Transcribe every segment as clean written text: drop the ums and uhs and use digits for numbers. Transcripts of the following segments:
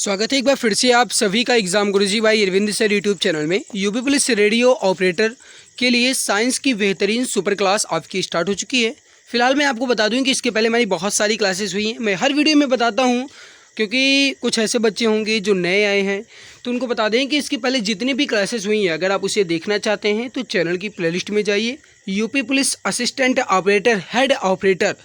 स्वागत है एक बार फिर से आप सभी का एग्जाम गुरुजी भाई अरविंद सर यूट्यूब चैनल में। यूपी पुलिस रेडियो ऑपरेटर के लिए साइंस की बेहतरीन सुपर क्लास आपकी स्टार्ट हो चुकी है। फिलहाल मैं आपको बता दूं कि इसके पहले हमारी बहुत सारी क्लासेस हुई हैं। मैं हर वीडियो में बताता हूं क्योंकि कुछ ऐसे बच्चे होंगे जो नए आए हैं, तो उनको बता दें कि इसके पहले जितनी भी क्लासेस हुई हैं अगर आप उसे देखना चाहते हैं तो चैनल की प्लेलिस्ट में जाइए। UP police assistant operator head operator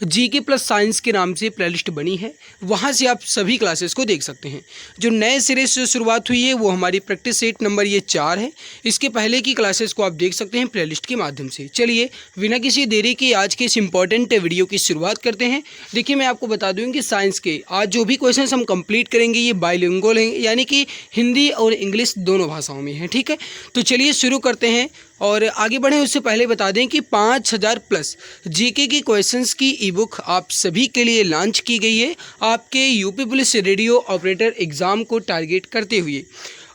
GK plus science के नाम से प्लेलिस्ट बनी है, वहाँ से आप सभी क्लासेस को देख सकते हैं। जो नए सिरे से शुरुआत हुई है वो हमारी प्रैक्टिस सेट नंबर ये 4 है। इसके पहले की क्लासेस को आप देख सकते हैं प्लेलिस्ट के माध्यम से। चलिए बिना किसी देरी के आज के इस इंपॉर्टेंट वीडियो की शुरुआत करते हैं। देखिए मैं आपको बता दूं कि साइंस के आज जो भी क्वेश्चन हम कंप्लीट करेंगे ये बाइलिंगुअल हैं, यानी कि हिंदी और इंग्लिश दोनों भाषाओं में हैं। ठीक है, तो चलिए शुरू करते हैं। और आगे बढ़ें उससे पहले बता दें कि 5000 प्लस जीके की क्वेश्चंस की ई बुक आप सभी के लिए लॉन्च की गई है, आपके UP police radio operator exam को टारगेट करते हुए।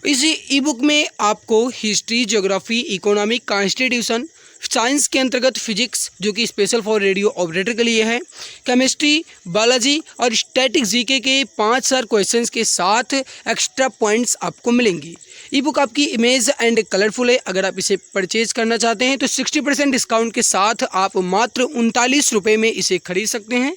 इस ई बुक में आपको history, geography, economic, constitution, science के अंतर्गत फिजिक्स जो कि स्पेशल फॉर रेडियो ऑपरेटर के लिए है, केमिस्ट्री, बायोलॉजी और स्टैटिक जीके के 5000 क्वेश्चंस के साथ एक्स्ट्रा पॉइंट्स आपको मिलेंगी। ई बुक आपकी इमेज एंड कलरफुल है। अगर आप इसे परचेज करना चाहते हैं तो 60% डिस्काउंट के साथ आप मात्र 39 रुपये में इसे खरीद सकते हैं।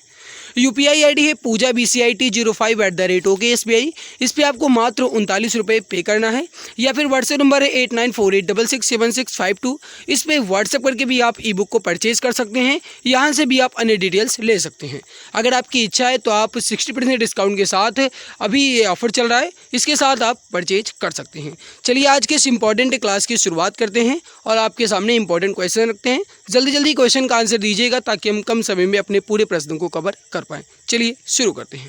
UPI ID है पूजा BCIT05@OKSBI। इस पर आपको मात्र 39 रुपये पे करना है, या फिर व्हाट्सएप नंबर है 8948667652। इस पर व्हाट्सएप करके भी आप ई बुक को परचेज कर सकते हैं। यहाँ से भी आप अन्य डिटेल्स ले सकते हैं। अगर आपकी इच्छा है तो आप 60% डिस्काउंट के साथ अभी ये ऑफर चल रहा है, इसके साथ आप परचेज कर सकते हैं। चलिए आज के इस इंपॉर्टेंट क्लास की शुरुआत करते हैं और आपके सामने इंपॉर्टेंट क्वेश्चन रखते हैं। जल्दी जल्दी क्वेश्चन का आंसर दीजिएगा ताकि हम कम समय में अपने पूरे प्रश्नों को कवर कर पाएँ। चलिए शुरू करते हैं।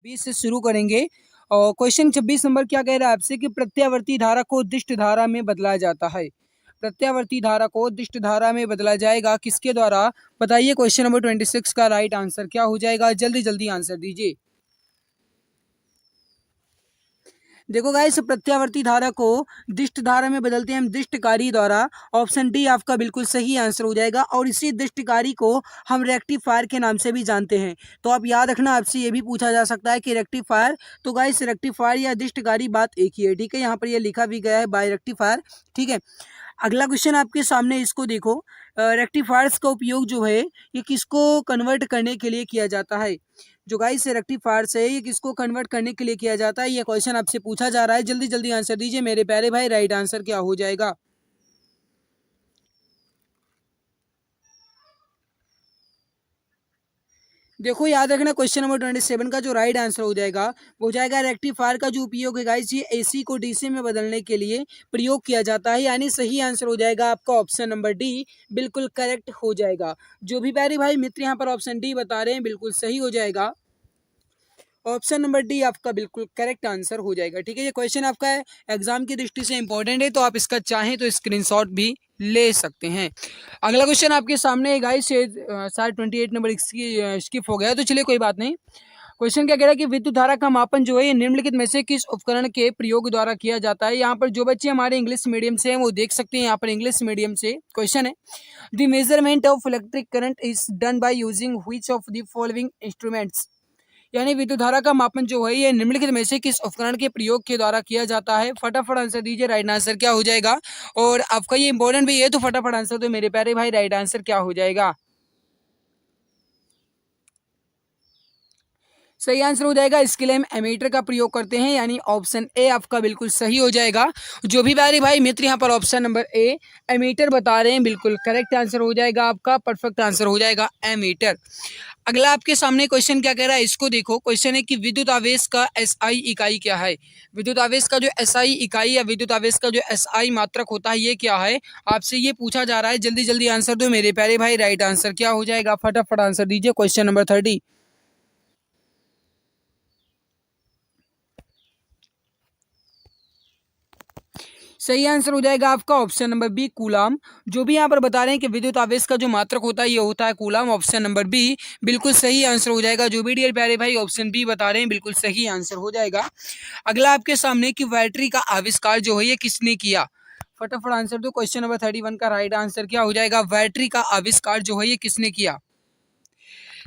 20 से शुरू करेंगे और क्वेश्चन 26 नंबर क्या कह रहा है आपसे कि प्रत्यावर्ती धारा को दिष्ट धारा में बदला जाता है। प्रत्यावर्ती धारा को दिष्ट धारा में बदला जाएगा किसके द्वारा, बताइए। क्वेश्चन नंबर 26 का राइट आंसर क्या हो जाएगा, जल्दी जल्दी आंसर दीजिए। देखो गाइस, प्रत्यावर्ती धारा को दिष्ट धारा में बदलते हैं हम दिष्टकारी द्वारा। ऑप्शन डी आपका बिल्कुल सही आंसर हो जाएगा। और इसी दिष्टकारी को हम रेक्टिफायर के नाम से भी जानते हैं। तो आप याद रखना, आपसे ये भी पूछा जा सकता है कि रेक्टिफायर, तो गाइस रेक्टिफायर या दिष्टकारी बात एक ही है। ठीक है, यहाँ पर ये लिखा भी गया है बाय रेक्टिफायर। ठीक है, अगला क्वेश्चन आपके सामने, इसको देखो। रेक्टिफायर्स का उपयोग जो है ये किसको कन्वर्ट करने के लिए किया जाता है। जो गाइस रेक्टिफायर्स है ये किसको कन्वर्ट करने के लिए किया जाता है, ये क्वेश्चन आपसे पूछा जा रहा है। जल्दी जल्दी आंसर दीजिए मेरे प्यारे भाई, राइट आंसर क्या हो जाएगा। देखो याद रखना, क्वेश्चन नंबर 27 का जो राइट आंसर हो जाएगा वो हो जाएगा रेक्टिफायर का जो उपयोग है गाइस ये AC को DC में बदलने के लिए प्रयोग किया जाता है। यानी सही आंसर हो जाएगा आपका ऑप्शन नंबर डी, बिल्कुल करेक्ट हो जाएगा। जो भी प्यारे भाई मित्र यहाँ पर ऑप्शन डी बता रहे हैं बिल्कुल सही हो जाएगा। ऑप्शन नंबर डी आपका बिल्कुल करेक्ट आंसर हो जाएगा। ठीक है, ये क्वेश्चन आपका एग्जाम की दृष्टि से इंपॉर्टेंट है, तो आप इसका चाहें तो स्क्रीनशॉट भी ले सकते हैं। अगला क्वेश्चन आपके सामने है गाइस, शायद 28 नंबर स्किप हो गया, तो चलिए कोई बात नहीं। क्वेश्चन क्या कह रहा है कि विद्युत धारा का मापन जो है ये निम्नलिखित में से किस उपकरण के प्रयोग द्वारा किया जाता है। यहाँ पर जो बच्चे हमारे इंग्लिश मीडियम से हैं वो देख सकते हैं, यहाँ पर इंग्लिश मीडियम से क्वेश्चन है। The measurement of electric current is done by using which of the following instruments. यानी विद्युत धारा का मापन जो है ये निम्नलिखित में से किस उपकरण के प्रयोग के द्वारा किया जाता है। फटाफट आंसर दीजिए, राइट आंसर क्या हो जाएगा। और आपका ये इंपॉर्टेंट भी है, तो फटाफट आंसर दो मेरे प्यारे भाई, राइट आंसर क्या हो जाएगा। सही आंसर हो जाएगा, इसके लिए हम एमीटर का प्रयोग करते हैं, यानी ऑप्शन ए आपका बिल्कुल सही हो जाएगा। जो भी प्यारे भाई मित्र यहाँ पर ऑप्शन नंबर ए एमीटर बता रहे हैं बिल्कुल करेक्ट आंसर हो जाएगा आपका, परफेक्ट आंसर हो जाएगा एमीटर। अगला आपके सामने क्वेश्चन क्या कह रहा है, इसको देखो। क्वेश्चन है कि विद्युत आवेश का SI इकाई क्या है। विद्युत आवेश का जो SI इकाई या विद्युत आवेश का जो SI मात्रक होता है ये क्या है, आपसे ये पूछा जा रहा है। जल्दी जल्दी आंसर दो मेरे प्यारे भाई, राइट आंसर क्या हो जाएगा, फटाफट आंसर दीजिए। Question number 30। सही आंसर हो जाएगा आपका ऑप्शन नंबर बी, कूलाम। जो भी यहाँ पर बता रहे हैं कि विद्युत आवेश का जो मात्रक होता है ये होता है कूलाम, ऑप्शन नंबर बी बिल्कुल सही आंसर हो जाएगा। जो भी डियर प्यारे भाई ऑप्शन बी बता रहे हैं बिल्कुल सही आंसर हो जाएगा। अगला आपके सामने कि बैटरी का आविष्कार जो है ये किसने किया। फटाफट आंसर दो। क्वेश्चन नंबर 31 का राइट आंसर क्या हो जाएगा, बैटरी का आविष्कार जो है ये किसने किया।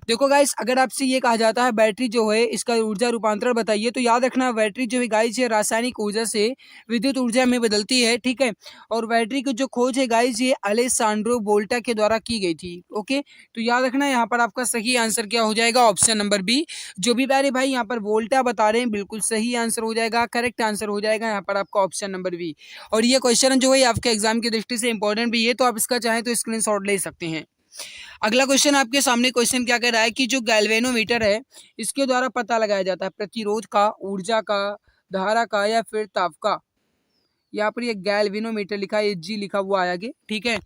देखो गाइस, अगर आपसे ये कहा जाता है बैटरी जो है इसका ऊर्जा रूपांतरण बताइए, तो याद रखना बैटरी जो है गाइस ये रासायनिक ऊर्जा से विद्युत ऊर्जा में बदलती है, ठीक है। और बैटरी की जो खोज है गाइस ये अलेसांड्रो वोल्टा के द्वारा की गई थी। ओके, तो याद रखना यहाँ पर आपका सही आंसर क्या हो जाएगा, ऑप्शन नंबर बी। जो भी प्यारे भाई यहाँ पर वोल्टा बता रहे हैं बिल्कुल सही आंसर हो जाएगा, करेक्ट आंसर हो जाएगा यहाँ पर आपका ऑप्शन नंबर बी। और ये क्वेश्चन जो है आपके एग्जाम की दृष्टि से इंपॉर्टेंट भी है, तो आप इसका चाहें तो स्क्रीनशॉट ले सकते हैं। अगला क्वेश्चन आपके सामने क्वेश्चन क्या कह रहा है कि जो गैल्वेनोमीटर है इसके द्वारा पता लगाया जाता है प्रतिरोध का, ऊर्जा का, धारा का या फिर ताप का। यहाँ पर ये गैल्वेनोमीटर लिखा है, जी लिखा हुआ है आगे, ठीक है।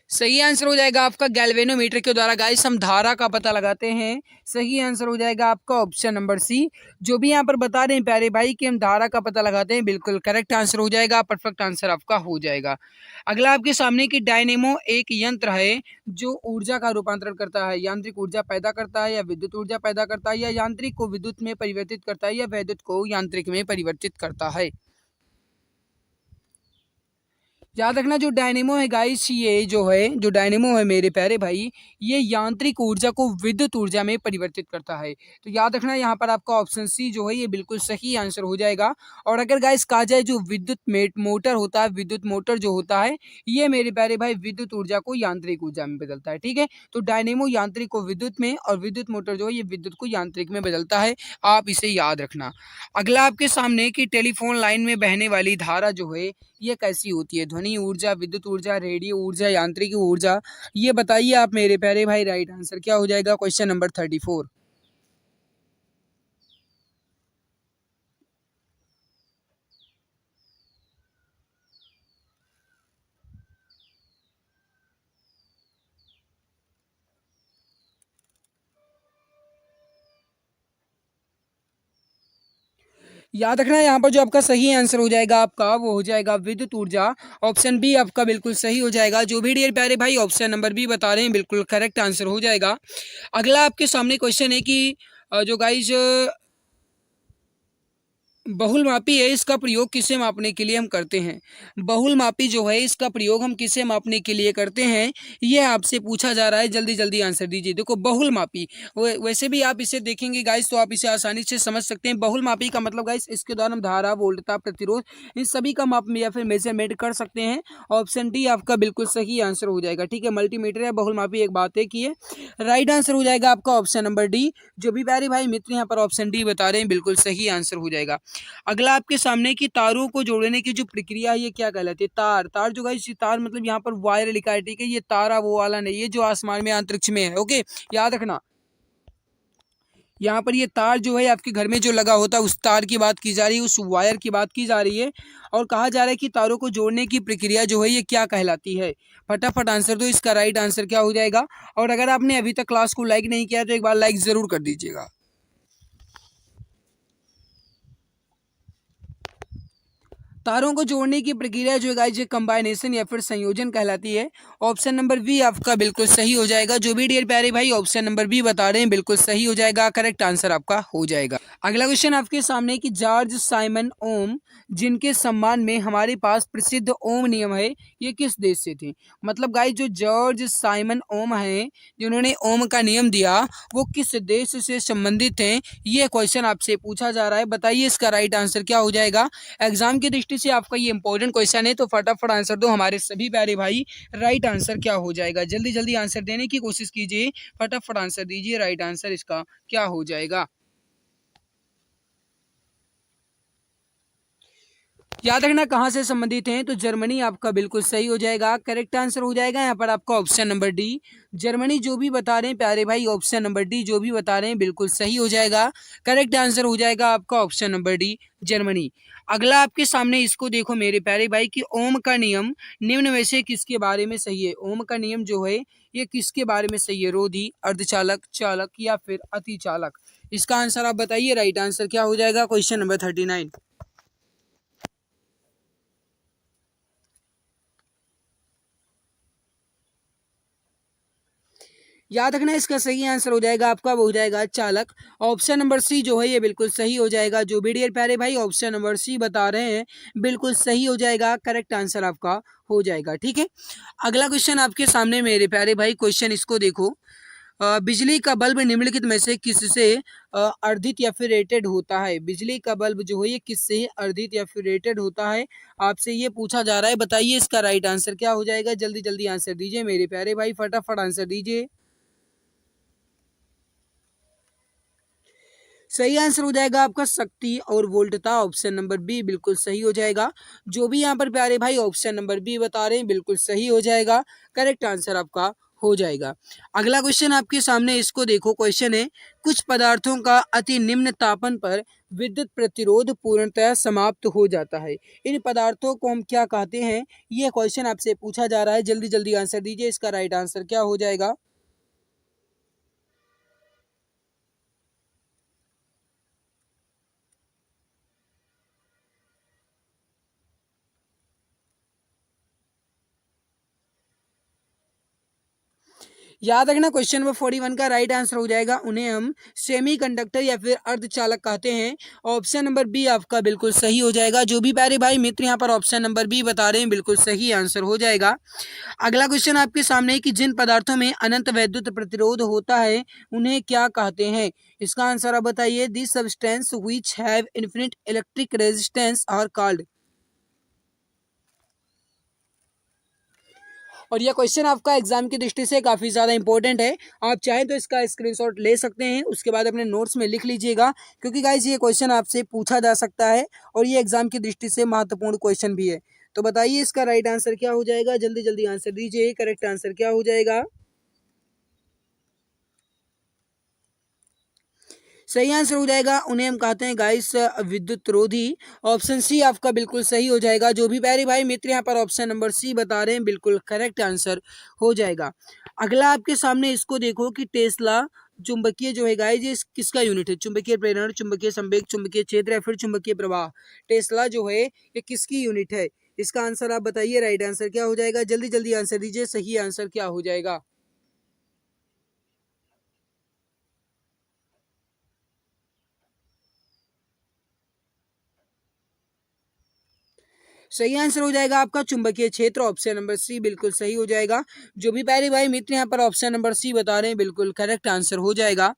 सही आंसर हो जाएगा आपका गैल्वेनोमीटर के द्वारा गाइस हम धारा का पता लगाते हैं। सही आंसर हो जाएगा आपका ऑप्शन नंबर सी। जो भी यहाँ पर बता रहे हैं प्यारे भाई कि हम धारा का पता लगाते हैं, बिल्कुल करेक्ट आंसर हो जाएगा, परफेक्ट आंसर आपका हो जाएगा। अगला आपके सामने की डायनेमो एक यंत्र है जो ऊर्जा का रूपांतरण करता है, यांत्रिक ऊर्जा पैदा करता है या विद्युत ऊर्जा पैदा करता है, या यांत्रिक को विद्युत में परिवर्तित करता है या विद्युत को यांत्रिक में परिवर्तित करता है। याद रखना जो डायनेमो है गाइस, ये जो है जो डायनेमो है मेरे प्यारे भाई, ये यांत्रिक ऊर्जा को विद्युत ऊर्जा में परिवर्तित करता है। तो याद रखना यहाँ पर आपका ऑप्शन सी जो है ये बिल्कुल सही आंसर हो जाएगा। और अगर गाइस कहा जाए जो विद्युत मोटर होता है, विद्युत मोटर जो होता है ये मेरे प्यारे भाई विद्युत ऊर्जा को यांत्रिक ऊर्जा में बदलता है, ठीक है। तो डायनेमो यांत्रिक को विद्युत में और विद्युत मोटर जो है ये विद्युत को यांत्रिक में बदलता है, आप इसे याद रखना। अगला आपके सामने की टेलीफोन लाइन में बहने वाली धारा जो है ये कैसी होती है, ध्वनि ऊर्जा, विद्युत ऊर्जा, रेडियो ऊर्जा, यांत्रिक ऊर्जा, ये बताइए आप मेरे प्यारे भाई। राइट आंसर क्या हो जाएगा, क्वेश्चन नंबर 34। याद रखना यहाँ पर जो आपका सही आंसर हो जाएगा आपका वो हो जाएगा विद्युत ऊर्जा। ऑप्शन बी आपका बिल्कुल सही हो जाएगा। जो भी डियर प्यारे भाई ऑप्शन नंबर बी बता रहे हैं बिल्कुल करेक्ट आंसर हो जाएगा। अगला आपके सामने क्वेश्चन है कि जो गाइज बहुलमापी है इसका प्रयोग किसे मापने के लिए हम करते हैं। बहुलमापी जो है इसका प्रयोग हम किसे मापने के लिए करते हैं, ये आपसे पूछा जा रहा है। जल्दी जल्दी आंसर दीजिए। देखो बहुलमापी वैसे भी आप इसे देखेंगे गाइस तो आप इसे आसानी से समझ सकते हैं। बहुलमापी का मतलब गाइस इसके द्वारा हम धारा, वोल्टता, प्रतिरोध इन सभी का माप या फिर मेजरमेंट कर सकते हैं। ऑप्शन डी आपका बिल्कुल सही आंसर हो जाएगा, ठीक है। मल्टीमीटर या बहुलमापी एक बात है कि है। राइट आंसर हो जाएगा आपका ऑप्शन नंबर डी। जो भी प्यारे भाई मित्र यहाँ पर ऑप्शन डी बता रहे हैं बिल्कुल सही आंसर हो जाएगा। अगला आपके सामने की तारों को जोड़ने की जो प्रक्रिया है ये क्या कहलाती है। तार, तार जो गाइस तार मतलब यहाँ पर वायर लिखा है, ठीक है। ये तारा वो वाला नहीं है जो आसमान में अंतरिक्ष में है। ओके, याद रखना यहाँ पर ये तार जो है आपके घर में जो लगा होता है उस तार की बात की जा रही है, उस वायर की बात की जा रही है। और कहा जा रहा है कि तारों को जोड़ने की प्रक्रिया जो है ये क्या कहलाती है। फटाफट आंसर दो, इसका राइट आंसर क्या हो जाएगा। और अगर आपने अभी तक क्लास को लाइक नहीं किया तो एक बार लाइक जरूर कर दीजिएगा। तारों को जोड़ने की प्रक्रिया जो है गाइस ये कंबाइनेशन या फिर संयोजन कहलाती है। ऑप्शन नंबर बी आपका बिल्कुल सही हो जाएगा। जो भी डियर प्यारे भाई ऑप्शन नंबर बी बता रहे हैं बिल्कुल सही हो जाएगा, करेक्ट आंसर आपका हो जाएगा। अगला क्वेश्चन आपके सामने कि जॉर्ज साइमन ओम जिनके सम्मान में हमारे पास प्रसिद्ध ओम नियम है ये किस देश से थे। मतलब गाइस जो जॉर्ज साइमन ओम है जिन्होंने ओम का नियम दिया वो किस देश से संबंधित हैं, ये क्वेश्चन आपसे पूछा जा रहा है। बताइए इसका राइट आंसर क्या हो जाएगा। एग्जाम की दृष्टि से आपका ये इंपॉर्टेंट क्वेश्चन है, तो फटाफट आंसर दो हमारे सभी प्यारे भाई। राइट आंसर क्या हो जाएगा, जल्दी जल्दी आंसर देने की कोशिश कीजिए, फटाफट आंसर दीजिए। राइट आंसर इसका क्या हो जाएगा। याद रखना कहाँ से संबंधित हैं, तो जर्मनी आपका बिल्कुल सही हो जाएगा, करेक्ट आंसर हो जाएगा यहाँ पर आपका ऑप्शन नंबर डी। जर्मनी जो भी बता रहे हैं प्यारे भाई ऑप्शन नंबर डी जो भी बता रहे हैं बिल्कुल सही हो जाएगा, करेक्ट आंसर हो जाएगा आपका ऑप्शन नंबर डी जर्मनी। अगला आपके सामने इसको देखो मेरे प्यारे भाई कि ओम का नियम निम्न में से किसके बारे में सही है। ओम का नियम जो है ये किसके बारे में सही है, रोधी, अर्धचालक, चालक या फिर अतिचालक। इसका आंसर आप बताइए। राइट आंसर क्या हो जाएगा, क्वेश्चन नंबर 39। याद रखना इसका सही आंसर हो जाएगा आपका, वो हो जाएगा चालक। ऑप्शन नंबर सी जो है ये बिल्कुल सही हो जाएगा। जो भी डियर प्यारे भाई ऑप्शन नंबर सी बता रहे हैं बिल्कुल सही हो जाएगा, करेक्ट आंसर आपका हो जाएगा। ठीक है, अगला क्वेश्चन आपके सामने मेरे प्यारे भाई, क्वेश्चन इसको देखो। बिजली का बल्ब निम्नलिखित में से किससे अर्धित या फिर रेटेड होता है? बिजली का बल्ब जो है ये किससे अर्धित या फिर रेटेड होता है, आपसे ये पूछा जा रहा है। बताइए इसका राइट आंसर क्या हो जाएगा, जल्दी जल्दी आंसर दीजिए मेरे प्यारे भाई, फटाफट आंसर दीजिए। सही आंसर हो जाएगा आपका शक्ति और वोल्टता, ऑप्शन नंबर बी बिल्कुल सही हो जाएगा। जो भी यहाँ पर प्यारे भाई ऑप्शन नंबर बी बता रहे हैं बिल्कुल सही हो जाएगा, करेक्ट आंसर आपका हो जाएगा। अगला क्वेश्चन आपके सामने, इसको देखो। क्वेश्चन है, कुछ पदार्थों का अति निम्न तापन पर विद्युत प्रतिरोध पूर्णतः समाप्त हो जाता है। इन पदार्थों को हम क्या कहते हैं, ये क्वेश्चन आपसे पूछा जा रहा है। जल्दी जल्दी आंसर दीजिए, इसका राइट आंसर क्या हो जाएगा। याद रखना क्वेश्चन नंबर 41 का राइट आंसर हो जाएगा, उन्हें हम सेमीकंडक्टर या फिर अर्धचालक कहते हैं। ऑप्शन नंबर बी आपका बिल्कुल सही हो जाएगा। जो भी प्यारे भाई मित्र यहाँ पर ऑप्शन नंबर बी बता रहे हैं बिल्कुल सही आंसर हो जाएगा। अगला क्वेश्चन आपके सामने है कि जिन पदार्थों में अनंत वैद्युत प्रतिरोध होता है उन्हें क्या कहते हैं? इसका आंसर आप बताइए। This substance which have infinite electric resistance R called. और यह क्वेश्चन आपका एग्जाम की दृष्टि से काफ़ी ज़्यादा इंपॉर्टेंट है। आप चाहें तो इसका स्क्रीनशॉट ले सकते हैं, उसके बाद अपने नोट्स में लिख लीजिएगा, क्योंकि गाइज ये क्वेश्चन आपसे पूछा जा सकता है और ये एग्जाम की दृष्टि से महत्वपूर्ण क्वेश्चन भी है। तो बताइए इसका राइट आंसर क्या हो जाएगा, जल्दी जल्दी आंसर दीजिए, करेक्ट आंसर क्या हो जाएगा। सही आंसर हो जाएगा, उन्हें हम कहते हैं गाइस विद्युत रोधी। ऑप्शन सी आपका बिल्कुल सही हो जाएगा। जो भी प्यारे भाई मित्र यहाँ पर ऑप्शन नंबर सी बता रहे हैं बिल्कुल करेक्ट आंसर हो जाएगा। अगला आपके सामने, इसको देखो कि टेस्ला चुंबकीय जो है गाइस ये किसका यूनिट है? चुंबकीय प्रेरण, चुंबकीय संवेग, चुंबकीय क्षेत्र या फिर चुंबकीय प्रवाह। टेस्ला जो है ये किसकी यूनिट है? इसका आंसर आप बताइए, राइट आंसर क्या हो जाएगा, जल्दी जल्दी आंसर दीजिए, सही आंसर क्या हो जाएगा। सही आंसर हो जाएगा आपका चुंबकीय क्षेत्र, ऑप्शन नंबर सी बिल्कुल सही हो जाएगा। जो भी प्यारे भाई मित्र यहाँ पर ऑप्शन नंबर सी बता रहे हैं बिल्कुल करेक्ट आंसर हो जाएगा।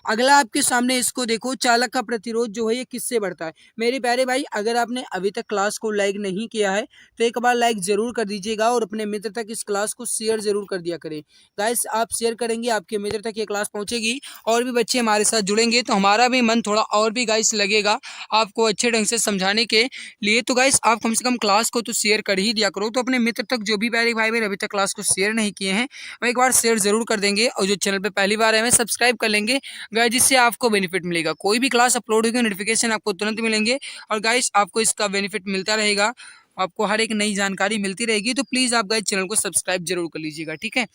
अगला आपके सामने, इसको देखो। चालक का प्रतिरोध जो है ये किससे बढ़ता है? मेरे प्यारे भाई अगर आपने अभी तक क्लास को लाइक नहीं किया है तो एक बार लाइक जरूर कर दीजिएगा और अपने मित्र तक इस क्लास को शेयर जरूर कर दिया करें। गाइस आप शेयर करेंगे, आपके मित्र तक ये क्लास पहुंचेगी और भी बच्चे हमारे साथ जुड़ेंगे तो हमारा भी मन थोड़ा और भी गाइस लगेगा आपको अच्छे ढंग से समझाने के लिए। तो गाइस आप कम से कम क्लास को तो शेयर कर ही दिया करो। तो अपने मित्र तक, जो भी प्यारे भाई बहन अभी तक क्लास को शेयर नहीं किए हैं, वो एक बार शेयर जरूर कर देंगे और जो चैनल पे पहली बार है हमें सब्सक्राइब कर लेंगे गाइस, जिससे आपको बेनिफिट मिलेगा। कोई भी क्लास अपलोड होगी नोटिफिकेशन आपको तुरंत मिलेंगे और गाइस आपको इसका बेनिफिट मिलता रहेगा, आपको हर एक नई जानकारी मिलती रहेगी। तो प्लीज़ आप गाइस चैनल को सब्सक्राइब जरूर कर लीजिएगा, ठीक है।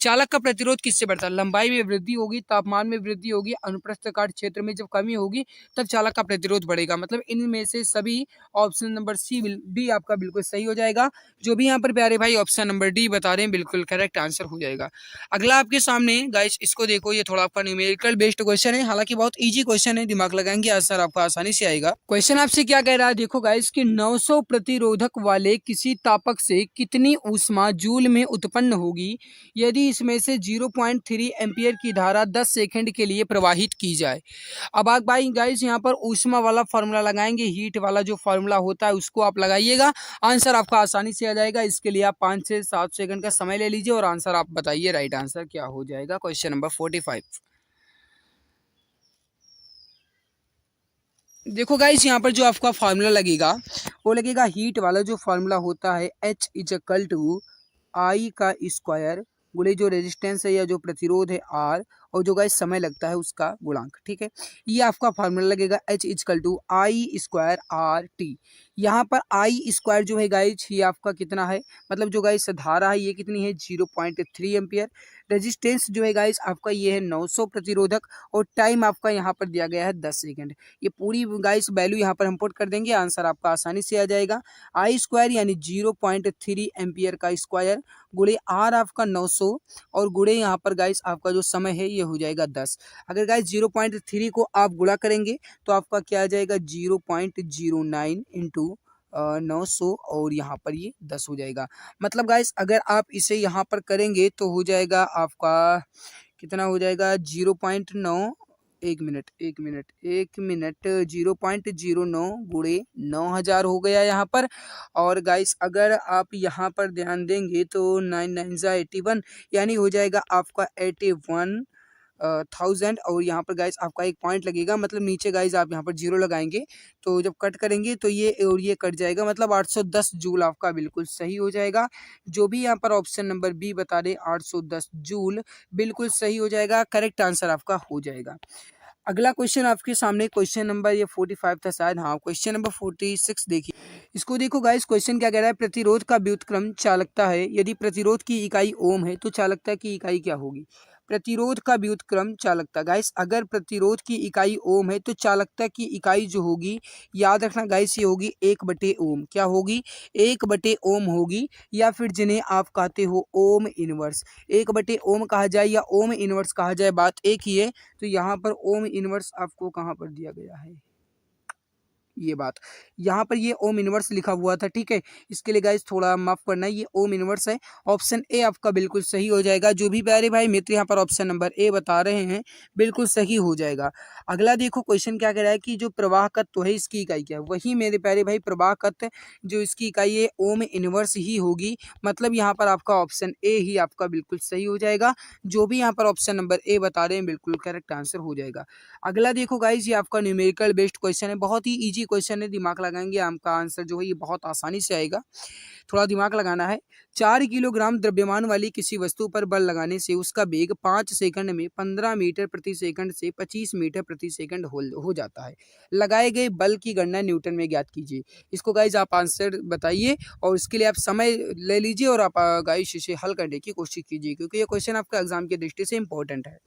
चालक का प्रतिरोध किससे बढ़ता है? लंबाई में वृद्धि होगी, तापमान में वृद्धि होगी, अनुप्रस्थ काट क्षेत्र में जब कमी होगी तब चालक का प्रतिरोध बढ़ेगा। मतलब इनमें से सभी ऑप्शन नंबर सी डी आपका बिल्कुल सही हो जाएगा। जो भी यहाँ पर प्यारे भाई ऑप्शन नंबर डी बता रहे हैं बिल्कुल करेक्ट आंसर हो जाएगा। अगला आपके सामने गाइस, इसको देखो, ये थोड़ा आपका न्यूमेरिकल बेस्ड क्वेश्चन है, हालांकि बहुत इजी क्वेश्चन है, दिमाग लगाएंगे आंसर आपका आसानी से आएगा। क्वेश्चन आपसे क्या कह रहा है, देखो गाइस कि 900 प्रतिरोधक वाले किसी तापक से कितनी ऊष्मा जूल में उत्पन्न होगी यदि इसमें से 0.3 एम्पियर की धारा 10 सेकंड के लिए प्रवाहित की जाए। अब आप भाई गाइस यहाँ पर ऊष्मा वाला फॉर्मूला लगाएंगे, हीट वाला जो फॉर्मूला होता है उसको आप लगाइएगा, आंसर आपका आसानी से आ जाएगा। इसके लिए आप 5 से 7 सेकंड का समय ले लीजिए और आंसर आप बताइए, राइट आंसर क्या हो जाएगा। Question number 45। देखो गाइस यहाँ पर जो आपका फार्मूला लगेगा वो लगेगा हीट वाला जो फार्मूला होता है, H इजकल टू आई का स्क्वायर गुणे जो रेजिस्टेंस है या जो प्रतिरोध है R, और जो गाइस समय लगता है उसका गुणांक, ठीक है। ये आपका फार्मूला लगेगा H is equal to I square R T. यहाँ पर आई स्क्वायर जो है गाइस ये आपका कितना है, मतलब जो गाइस धारा है ये कितनी है 0.3 एम्पियर। रेजिस्टेंस जो है गाइस आपका ये है 900 प्रतिरोधक, और टाइम आपका यहाँ पर दिया गया है 10 सेकंड। ये पूरी गाइस वैल्यू यहाँ पर हम पुट कर देंगे, आंसर आपका आसानी से आ जाएगा। आई स्क्वायर यानी 0.3 एम्पियर का स्क्वायर गुणे आर आपका 900 और गुणे यहाँ पर गाइस आपका जो समय है ये हो जाएगा 10। अगर गाइस 0.3 को आप गुणा करेंगे तो आपका क्या आ जाएगा 0.09 इंटू 900 और यहाँ पर ये 10 हो जाएगा। मतलब गाइस अगर आप इसे यहाँ पर करेंगे तो हो जाएगा आपका कितना हो जाएगा 0.9, एक मिनट 0.09 गुणे 9000 हो गया यहाँ पर। और गाइस अगर आप यहाँ पर ध्यान देंगे तो 9 9 81 यानी हो जाएगा आपका 81,000। और यहाँ पर गाइस आपका एक पॉइंट लगेगा, मतलब नीचे गाइस आप यहाँ पर जीरो लगाएंगे तो जब कट करेंगे तो ये और ये कट जाएगा, मतलब 810 जूल आपका बिल्कुल सही हो जाएगा। जो भी यहाँ पर ऑप्शन नंबर बी बता दे 810 जूल बिल्कुल सही हो जाएगा, करेक्ट आंसर आपका हो जाएगा। अगला क्वेश्चन आपके सामने क्वेश्चन नंबर ये 45 था शायद, हाँ क्वेश्चन नंबर 46 देखिए। इसको देखो गाइस, क्वेश्चन क्या कह रहा है, प्रतिरोध का व्युत्क्रम चालकता है, यदि प्रतिरोध की इकाई ओम है तो चालकता की इकाई क्या होगी। प्रतिरोध का व्युत्क्रम चालकता, गाइस अगर प्रतिरोध की इकाई ओम है तो चालकता की इकाई जो होगी याद रखना गाइस ये होगी 1/ओम। क्या होगी 1/ओम होगी, या फिर जिन्हें आप कहते हो ओम इनवर्स। 1/ओम कहा जाए या ओम इनवर्स कहा जाए बात एक ही है। तो यहाँ पर ओम इनवर्स आपको कहाँ पर दिया गया है, ये बात यहाँ पर ये ओम इनवर्स लिखा हुआ था, ठीक है। इसके लिए गाइस थोड़ा माफ करना है, ये ओम इनवर्स है। ऑप्शन ए आपका बिल्कुल सही हो जाएगा। जो भी प्यारे भाई मित्र यहाँ पर ऑप्शन नंबर ए बता रहे हैं बिल्कुल सही हो जाएगा। अगला देखो क्वेश्चन क्या कह रहा है कि जो प्रवाह तत्व है इसकी इकाई क्या है। वही मेरे प्यारे भाई प्रवाह तत्व जो इसकी इकाई है ओम इनवर्स ही होगी, मतलब यहाँ पर आपका ऑप्शन ए ही आपका बिल्कुल सही हो जाएगा। जो भी यहाँ पर ऑप्शन नंबर ए बता रहे हैं बिल्कुल करेक्ट आंसर हो जाएगा। अगला देखो गाइज ये आपका न्यूमेरिकल बेस्ड क्वेश्चन है, बहुत ही इजी क्वेश्चन है, दिमाग लगाएंगे आपका आंसर जो है ये बहुत आसानी से आएगा, थोड़ा दिमाग लगाना है। 4 किलोग्राम द्रव्यमान वाली किसी वस्तु पर बल लगाने से उसका वेग 5 सेकंड में 15 मीटर प्रति सेकंड से 25 मीटर प्रति सेकंड हो जाता है। लगाए गए बल की गणना न्यूटन में ज्ञात कीजिए। इसको गाइज आप आंसर बताइए और इसके लिए आप समय ले लीजिए और आप गाइज इसे हल करने की कोशिश कीजिए, क्योंकि ये क्वेश्चन आपका एग्जाम की दृष्टि से इंपॉर्टेंट है।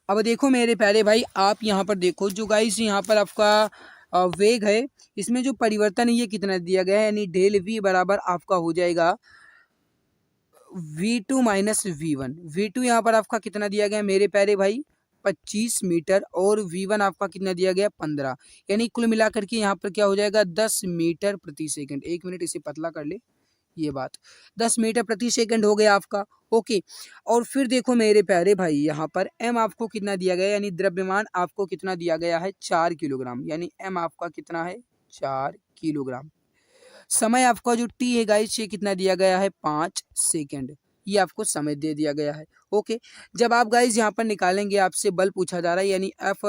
अब देखो मेरे प्यारे भाई, आप यहाँ पर देखो जो गाइस यहाँ पर आपका वेग है, इसमें जो परिवर्तन है ये कितना दिया गया है, यानी डेल वी बराबर आपका हो जाएगा v2 माइनस v1। v2 यहाँ पर आपका कितना दिया गया है मेरे प्यारे भाई 25 मीटर, और v1 आपका कितना दिया गया 15, यानी कुल मिलाकर के यहाँ पर क्या हो जाएगा 10 मीटर प्रति सेकंड। एक मिनट इसे पतला कर ले, ये बात 10 मीटर प्रति सेकंड हो गया आपका, ओके। और फिर देखो मेरे प्यारे भाई यहाँ पर m आपको कितना दिया गया है, यानी द्रव्यमान आपको कितना दिया गया है 4 किलोग्राम, यानी m आपका कितना है 4 किलोग्राम। समय आपका जो t है गाइस ये कितना दिया गया है 5 सेकंड, ये आपको समय दे दिया गया है, ओके। जब आप गाइस यहाँ पर निकालेंगे आपसे बल पूछा जा रहा है, यानी F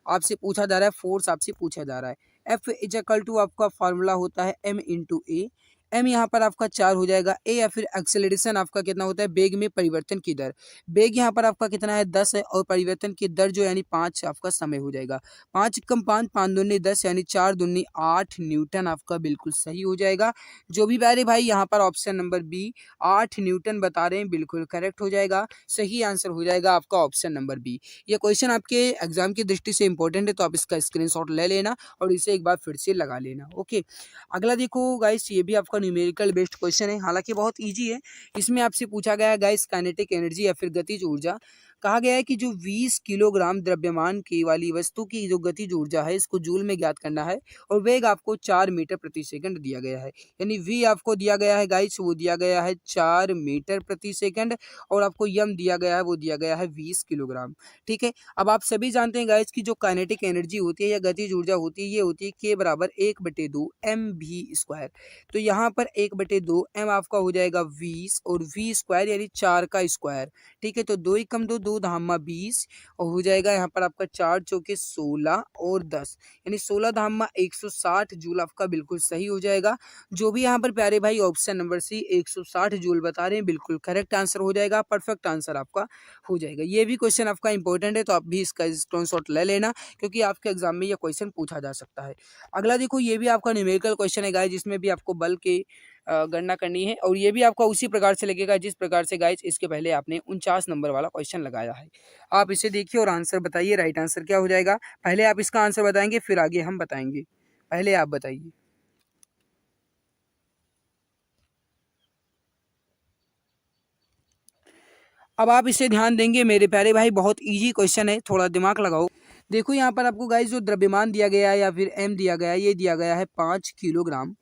आपसे पूछा जा रहा है, फोर्स आपसे पूछा जा रहा है। F इज इक्वल टू आपका फार्मूला होता है m इंटू ए। एम यहाँ पर आपका 4 हो जाएगा, ए या फिर एक्सेलरेशन आपका कितना होता है वेग में परिवर्तन की दर। वेग यहाँ पर आपका कितना है 10 है, और परिवर्तन की दर जो यानी 5 आपका समय हो जाएगा। 5 कम 5 5 दूनी 10 यानी 4 दूनी 8 न्यूटन आपका बिल्कुल सही हो जाएगा। जो भी प्यारे भाई यहाँ पर ऑप्शन नंबर बी 8 न्यूटन बता रहे हैं बिल्कुल करेक्ट हो जाएगा, सही आंसर हो जाएगा आपका ऑप्शन नंबर बी। ये क्वेश्चन आपके एग्जाम की दृष्टि से इंपॉर्टेंट है, तो आप इसका स्क्रीनशॉट ले लेना और इसे एक बार फिर से लगा लेना, ओके। अगला देखो गाइस ये भी आपका न्यूमेरिकल बेस्ड क्वेश्चन है, हालांकि बहुत इजी है। इसमें आपसे पूछा गया है गाइस काइनेटिक एनर्जी या फिर गतिज ऊर्जा। कहा गया है कि जो 20 किलोग्राम द्रव्यमान की वाली वस्तु की जो गतिज ऊर्जा है इसको जूल में ज्ञात करना है, और वेग आपको 4 मीटर प्रति सेकंड दिया गया है, यानी v आपको दिया गया है गाइस वो दिया गया है 4 मीटर प्रति सेकंड, और आपको यम दिया गया है वो दिया गया है 20 किलोग्राम, ठीक है। अब आप सभी जानते हैं गाइस की जो काइनेटिक एनर्जी होती है या गतिज ऊर्जा होती है ये होती है k बराबर 1/2 mv²। तो यहाँ पर 1/2 m आपका हो जाएगा 20 और v स्क्वायर यानी 4 का स्क्वायर, ठीक है। तो 2 ही कम 2 2 धामा 20 और हो जाएगा यहाँ पर आपका 4 चौके 16 और 10 यानी 16 धामा 160 जूल आपका बिल्कुल सही हो जाएगा। जो भी यहाँ पर प्यारे भाई ऑप्शन नंबर सी 160 जूल बता रहे हैं बिल्कुल करेक्ट आंसर हो जाएगा, परफेक्ट आंसर आपका हो जाएगा। ये भी क्वेश्चन आपका इंपॉर्टेंट है, तो आप भी इसका स्क्रीनशॉट ले लेना, क्योंकि आपके एग्जाम में ये क्वेश्चन पूछा जा सकता है। अगला देखो ये भी आपका न्यूमेरिकल क्वेश्चन है गाइस, जिसमें भी आपको बल के गणना करनी है और ये भी आपका उसी प्रकार से लगेगा जिस प्रकार से गाइस इसके पहले आपने 49 नंबर वाला क्वेश्चन लगाया है। आप इसे देखिए और आंसर बताइए, राइट आंसर क्या हो जाएगा। पहले आप इसका आंसर बताएंगे फिर आगे हम बताएंगे, पहले आप बताइए। अब आप इसे ध्यान देंगे मेरे प्यारे भाई, बहुत इजी क्वेश्चन है, थोड़ा दिमाग लगाओ। देखो यहाँ पर आपको गाइस जो द्रव्यमान दिया गया है या फिर एम दिया गया है, ये दिया गया है 5 किलोग्राम।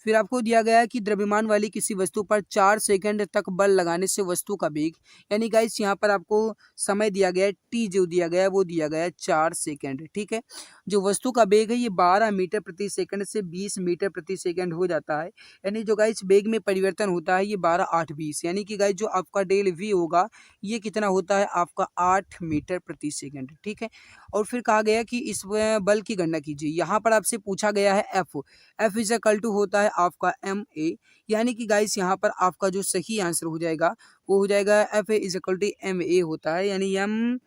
फिर आपको दिया गया है कि द्रव्यमान वाली किसी वस्तु पर 4 सेकंड तक बल लगाने से वस्तु का वेग, यानी गाइस यहाँ पर आपको समय दिया गया है, टी जो दिया गया है वो दिया गया है 4 सेकंड, ठीक है। जो वस्तु का वेग है ये 12 मीटर प्रति सेकंड से 20 मीटर प्रति सेकंड हो जाता है। यानी जो गाइस वेग में परिवर्तन होता है ये 12 8 20, यानी कि गाइस जो आपका डेल वी होगा ये कितना होता है आपका 8 मीटर प्रति सेकंड, ठीक है। और फिर कहा गया कि इस बल की गणना कीजिए। यहाँ पर आपसे पूछा गया है एफ इज इक्वल टू होता है आपका एम ए, यानी कि गाइस यहाँ पर आपका जो सही आंसर हो जाएगा वो हो जाएगा F is equal to M A होता है, यानी एम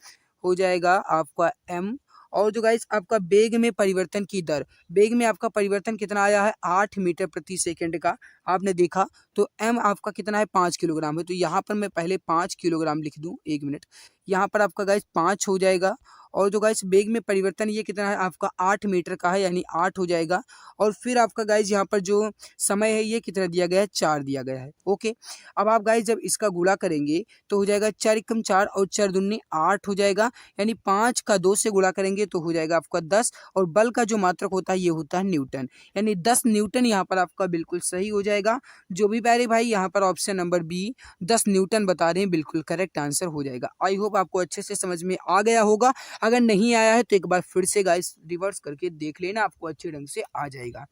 हो जाएगा आपका एम। और जो गाइस आपका वेग में परिवर्तन की दर, वेग में आपका परिवर्तन कितना आया है 8 मीटर प्रति सेकंड का आपने देखा, तो एम आपका कितना है 5 किलोग्राम है। तो यहाँ पर मैं पहले 5 किलोग्राम लिख दूँ, 1 मिनट। यहाँ पर आपका गाइस 5 हो जाएगा और जो गाइस वेग में परिवर्तन ये कितना है आपका 8 मीटर का है, यानी 8 हो जाएगा। और फिर आपका गाइस यहाँ पर जो समय है ये कितना दिया गया है 4 दिया गया है, ओके। अब आप गाइस जब इसका गुणा करेंगे तो हो जाएगा 4 एकम 4 और 4 दूनी 8 हो जाएगा, यानी 5 का 2 से गुणा करेंगे तो हो जाएगा आपका 10। और बल का जो मात्रक होता है ये होता है न्यूटन, यानी 10 न्यूटन यहाँ पर आपका बिल्कुल सही हो जाएगा। जो भी प्यारे भाई यहाँ पर ऑप्शन नंबर बी 10 न्यूटन बता रहे हैं, बिल्कुल करेक्ट आंसर हो जाएगा। आई होप आपको अच्छे से समझ में आ गया होगा। अगर नहीं आया है तो एक बार फिर से गाइस रिवर्स करके देख लेना, आपको अच्छे ढंग से आ जाएगा।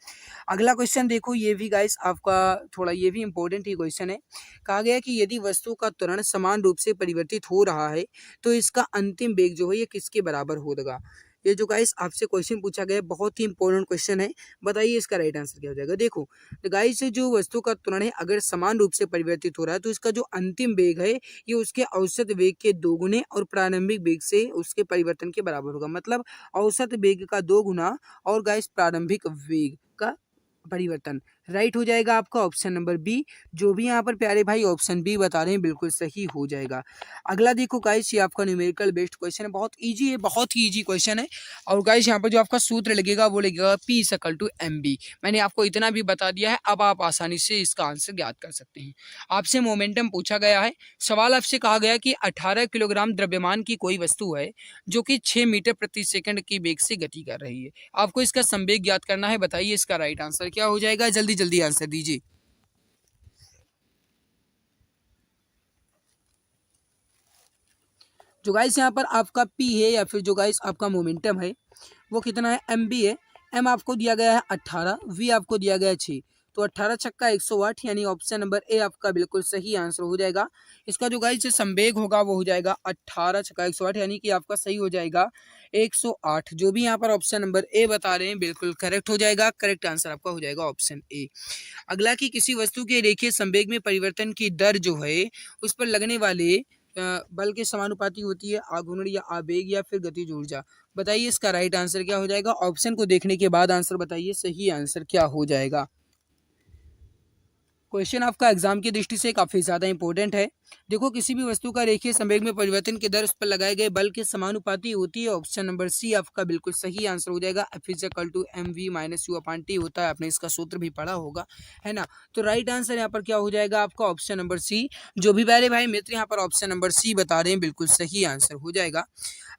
अगला क्वेश्चन देखो, ये भी गाइस आपका थोड़ा ये भी इंपॉर्टेंट ही क्वेश्चन है। कहा गया कि यदि वस्तु का त्वरण समान रूप से परिवर्तित हो रहा है तो इसका अंतिम वेग जो है ये किसके बराबर होगा। ये जो गाइस आपसे क्वेश्चन पूछा गया है बहुत ही इंपॉर्टेंट क्वेश्चन है, बताइए इसका राइट आंसर क्या हो जाएगा। देखो गाइस जो वस्तु का त्वरण है अगर समान रूप से परिवर्तित हो रहा है तो इसका जो अंतिम वेग है ये उसके औसत वेग के 2 गुने और प्रारंभिक वेग से उसके परिवर्तन के बराबर होगा। मतलब औसत वेग का 2 गुना और गाइस प्रारंभिक वेग का परिवर्तन। राइट हो जाएगा आपका ऑप्शन नंबर बी। जो भी यहाँ पर प्यारे भाई ऑप्शन बी बता रहे हैं बिल्कुल सही हो जाएगा। अगला देखो गाइस ये आपका न्यूमेरिकल बेस्ड क्वेश्चन है, बहुत इजी है, बहुत ही इजी क्वेश्चन है। और गाइस यहाँ पर जो आपका सूत्र लगेगा वो लगेगा P equal to M B. मैंने आपको इतना भी बता दिया है, अब आप आसानी से इसका आंसर ज्ञात कर सकते हैं। आपसे मोमेंटम पूछा गया है, सवाल आपसे कहा गया कि 18 किलोग्राम द्रव्यमान की कोई वस्तु है जो कि 6 मीटर प्रति सेकंड की वेग से गति कर रही है। आपको इसका संवेग ज्ञात करना है, बताइए इसका राइट आंसर क्या हो जाएगा, जल्दी जल्दी आंसर दीजिए। जो गाइस यहाँ पर आपका P है या फिर जो गाइस आपका मोमेंटम है वो कितना है एम बी है। एम आपको दिया गया है 18, वी आपको दिया गया है 6, तो 18 छक्का 108, यानी ऑप्शन नंबर ए आपका बिल्कुल सही आंसर हो जाएगा। इसका जो गाइस संवेग होगा वो हो जाएगा 18 छक्का 108, यानी कि आपका सही हो जाएगा 108। जो भी यहाँ पर ऑप्शन नंबर ए बता रहे हैं बिल्कुल करेक्ट हो जाएगा, करेक्ट आंसर आपका हो जाएगा ऑप्शन ए। अगला कि किसी वस्तु के रेखीय संवेग में परिवर्तन की दर जो है उस पर लगने वाले बल के समानुपाती होती है आघूर्ण या आवेग या फिर गतिज ऊर्जा। बताइए इसका राइट आंसर क्या हो जाएगा। ऑप्शन को देखने के बाद आंसर बताइए सही आंसर क्या हो जाएगा। क्वेश्चन आपका एग्जाम की दृष्टि से काफी ज्यादा इंपॉर्टेंट है। देखो किसी भी वस्तु का रेखीय संवेग में परिवर्तन की दर उस पर लगाए गए बल के समानुपाती होती है। ऑप्शन नंबर सी आपका बिल्कुल सही आंसर हो जाएगा। F is equal to M V minus U upon T होता है, आपने इसका सूत्र भी पढ़ा होगा, है ना। तो राइट आंसर यहाँ पर क्या हो जाएगा आपका ऑप्शन नंबर सी। जो भी प्यारे भाई मित्र यहाँ पर ऑप्शन नंबर सी बता रहे हैं बिल्कुल सही आंसर हो जाएगा।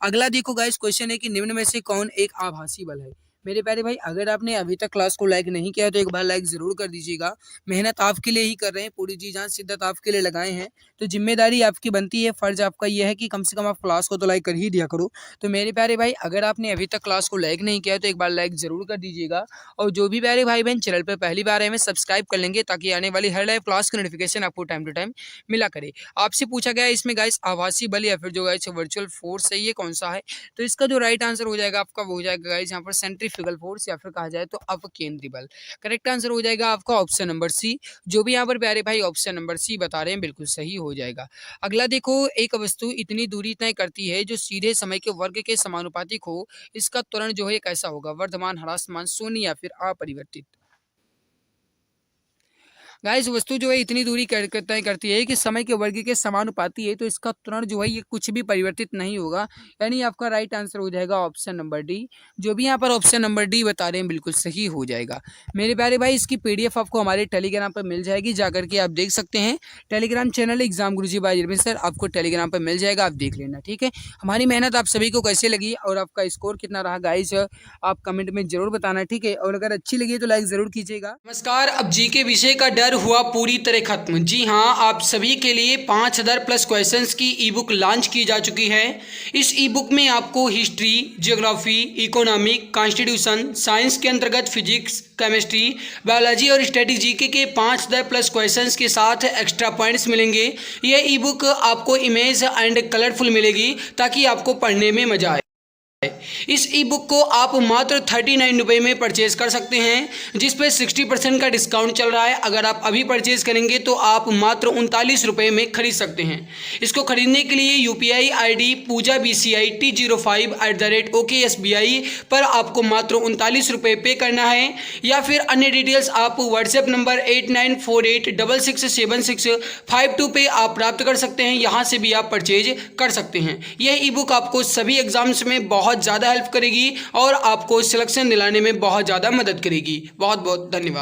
अगला देखो गाइस क्वेश्चन है कि निम्न में से कौन एक आभासी बल है। मेरे प्यारे भाई अगर आपने अभी तक क्लास को लाइक नहीं किया तो एक बार लाइक जरूर कर दीजिएगा। मेहनत आपके लिए ही कर रहे हैं, पूरी जी जान शिद्दत आपके लिए लगाए हैं, तो जिम्मेदारी आपकी बनती है, फर्ज आपका यह है कि कम से कम आप क्लास को तो लाइक कर ही दिया करो। तो मेरे प्यारे भाई अगर आपने अभी तक क्लास को लाइक नहीं किया तो एक बार लाइक जरूर कर दीजिएगा। और जो भी प्यारे भाई बहन चैनल पर पहली बार आए हैं सब्सक्राइब कर लेंगे ताकि आने वाली हर लाइव क्लास की नोटिफिकेशन आपको टाइम टू टाइम मिला करे। आपसे पूछा गया है इसमें गाइस आभासी बल या फिर जो गाइस वर्चुअल फोर्स है ये कौन सा है। तो इसका जो राइट आंसर हो जाएगा आपका वो हो जाएगा गाइस यहाँ पर सेंट्रीफ्यूगल फोर्स या फिर कहा जाए तो अपकेंद्री बल। करेक्ट आंसर हो जाएगा आपका ऑप्शन नंबर सी। जो भी यहाँ पर प्यारे भाई ऑप्शन नंबर सी बता रहे हैं बिल्कुल सही हो जाएगा। अगला देखो एक वस्तु इतनी दूरी तय करती है जो सीधे समय के वर्ग के समानुपातिक हो, इसका त्वरण जो है कैसा होगा, वर्धमान, ह्रासमान, शून्य या फिर अपरिवर्तित। गाइस वस्तु जो है इतनी दूरी तय करती है कि समय के वर्ग के समानुपाती है, तो इसका तुरंत जो है ये कुछ भी परिवर्तित नहीं होगा, यानी आपका राइट आंसर हो जाएगा ऑप्शन नंबर डी। जो भी यहाँ पर ऑप्शन नंबर डी बता रहे हैं बिल्कुल सही हो जाएगा। मेरे प्यारे भाई इसकी पीडीएफ आपको हमारे टेलीग्राम पर मिल जाएगी, जाकर के आप देख सकते हैं। टेलीग्राम चैनल एग्जाम गुरुजी बाय अरविंद सर, आपको टेलीग्राम पर मिल जाएगा, आप देख लेना, ठीक है। हमारी मेहनत आप सभी को कैसे लगी और आपका स्कोर कितना रहा गाइस, आप कमेंट में जरूर बताना, ठीक है। और अगर अच्छी लगी तो लाइक जरूर कीजिएगा। नमस्कार, अब जी के विषय का डर हुआ पूरी तरह खत्म। जी हाँ, आप सभी के लिए 5000 प्लस क्वेश्चंस की ई बुक लॉन्च की जा चुकी है। इस ई बुक में आपको history, geography, economic, constitution, science के अंतर्गत फिजिक्स, केमिस्ट्री, बायोलॉजी और स्टैटिक जीके के 5000 प्लस क्वेश्चंस के साथ एक्स्ट्रा पॉइंट्स मिलेंगे। यह ई बुक आपको इमेज एंड कलरफुल मिलेगी ताकि आपको पढ़ने में मजा आए। इस ई बुक को आप मात्र 39 रुपये में परचेज कर सकते हैं, जिस पे 60% का डिस्काउंट चल रहा है। अगर आप अभी परचेज करेंगे तो आप मात्र 39 रुपये में खरीद सकते हैं। इसको खरीदने के लिए UPI ID पूजा BCI T05@OKSBI पर आपको मात्र 39 रुपये पे करना है, या फिर अन्य डिटेल्स आप व्हाट्सएप नंबर 8948667652 पे आप प्राप्त कर सकते हैं। यहाँ से भी आप परचेज कर सकते हैं। यह ई बुक आपको सभी एग्जाम्स में बहुत ज़्यादा हेल्प करेगी और आपको सिलेक्शन दिलाने में बहुत ज़्यादा मदद करेगी। बहुत बहुत धन्यवाद।